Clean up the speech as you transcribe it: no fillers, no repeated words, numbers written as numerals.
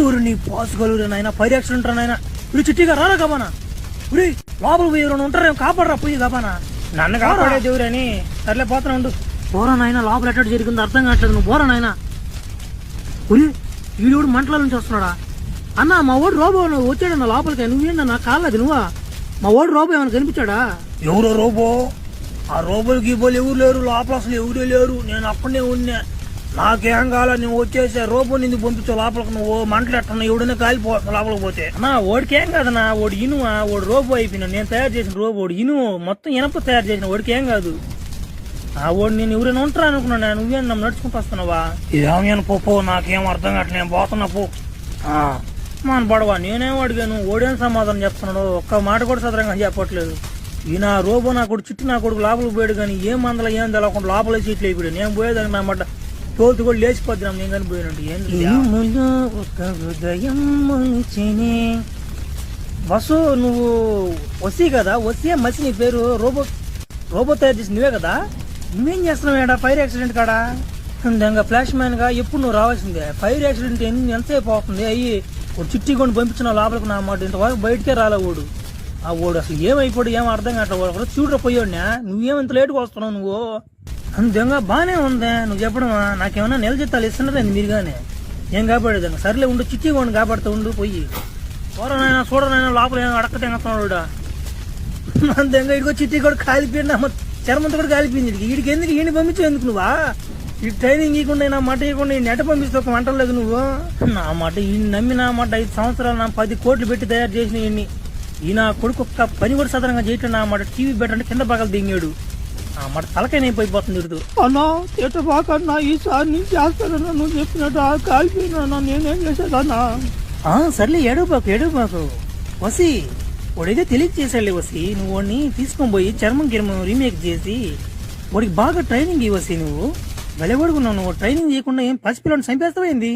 ఊరు నీ పాసుకోలేరు నాయన ఫైర్ యాక్సిడెంట్ రా నాయన ఇప్పుడు చిట్టిగా రారా గబానా ఉరి లోపల పోయి ఎవరైనా ఉంటారేమో కాపాడరా పోయి గబానా నన్ను కాపాడే దేవురని సర్లే పోతున్నా ఉండు. పోరా నాయన లోపల ఎట్ట జరిగిందో అర్థం కావట్లేదు నువ్వు పోరా నాయన ఉరి వీడు మంటల నుంచి వస్తున్నాడా అన్న మా ఓడు రోబో వచ్చాడన్న లోపలికి నువ్వేందన్నా కాలేదు నువ్వా మా ఓడు రోబో ఏమైనా కనిపించాడా ఎవరో రోబో ఆ రోబోలు గీబోలు ఎవరు లేరు లోపల అసలు ఎవరే లేరు నేను అక్కడనే ఉన్నా నాకేం కాల నువ్వు వచ్చేసా రోబో నిన్ను పంపించావు లోపలికి నువ్వు మంటలు ఎట్టన్నా ఎవడైనా కాలిపోతున్నా లోపలికి పోతే అన్నా ఓడికేం కాదన్నా ఓడి ఇనువా ఓడి రోబో అయిపోయినా నేను తయారు చేసిన రోబో ఓడి ఇనుము మొత్తం ఇనప తయారు చేసిన ఓడికేం కాదు. ఆ ఓడి నేను ఎవరైనా ఉంటారా అనుకున్నా నువ్వేం నన్ను నడుచుకుంటూ వస్తున్నావా ఏమైనా పో నాకేం అర్థం కావట్లేదు నేను పోతున్నా పో మన పడవా నేనేం అడిగాను ఓడేం సమాధానం చెప్తున్నాడు ఒక్క మాట కూడా సదరంగా చెప్పట్లేదు. ఈయన రోబో నా కొడుకు చుట్టూ నా కొడుకు లోపలికి పోయాడు కానీ ఏం మందల ఏం తెలవకుండా లోపల సీట్లు అయిపోయాడు. నేను పోయేదానికి నా మాట తోలుతు కూడా లేచిపోద్దాం నేను కానీ పోయినట్టు బస్సు నువ్వు వసీ కదా వసీ మసి నీ పేరు రోబో రోబో తయారు చేసి నువ్వే కదా నువ్వేం చేస్తున్నావు ఏడా ఫైర్ యాక్సిడెంట్ కాడా ఇంకా ఫ్లాష్ మ్యాన్ గా ఎప్పుడు నువ్వు రావాల్సిందే ఫైర్ యాక్సిడెంట్ ఎంతసేపు అవుతుంది అయ్యి ఒక చిట్టి కొని పంపించిన లోపలికి నా మాట ఇంతవరకు బయటకే రాలే ఓడు ఆ ఓడు అసలు ఏమైపోడు ఏం అర్థం కావట్లేదు చూడరా పోయాడునా నువ్వేం ఇంత లేటుగా వస్తున్నావు నువ్వు అంతేగా బాగానే ఉందే నువ్వు చెప్పడమా నాకేమన్నా నెల జీతాలు ఇస్తున్నదండి మీరు కానీ ఏం కాపాడేదాన్ని సర్లే ఉండు చిట్టి కొన్ని కాపాడుతూ ఉండు పోయి చూడనైనా చూడనైనా లోపల ఏమో అడక్క తెంగుతున్నాడు అంతేగా ఇదిగో చిట్టి కూడా కాలిపోయింది చర్మంతో కూడా కాలిపోయింది వీడికి ఎందుకు ఈయన పంపించావు ఎందుకు నువ్వా ఈ ట్రైనింగ్ ఇవ్వకుండా నా మాట ఇవ్వకుండా ఈ నెట పంపిస్తే ఒక మంటలు లేదు నువ్వు నా మాట ఈ నమ్మి నా మాట 5 సంవత్సరాలు నా 10 కోట్లు పెట్టి తయారు చేసిన ఈయన కొడుకు ఒక్క పని కూడా సదరంగా చేయటం నా మాట టీవీ పెట్టంటే కింద పగలు దిగాడు ఆ మాట తలకైనా అయిపోతుంది ఇరుదు అన్నా ఎట బాకన్నా ఈసారి నేను చేస్తానన్నా నువ్వు చెప్పినట్టు కాలిపోయినా నేనేం చేసేదన్నా సర్లే ఏడవబాకు వసి వాడైతే తెలియచేసాడులే వసి నువ్వు వాడిని తీసుకొని పోయి చర్మం గిర్మం రీమేక్ చేసి వాడికి బాగా ట్రైనింగ్ ఇవ్వసి నువ్వు భలేవాడుకున్నావు నువ్వు ట్రైనింగ్ చేయకుండా ఏం పసిపిల్లని చంపేస్తావేంది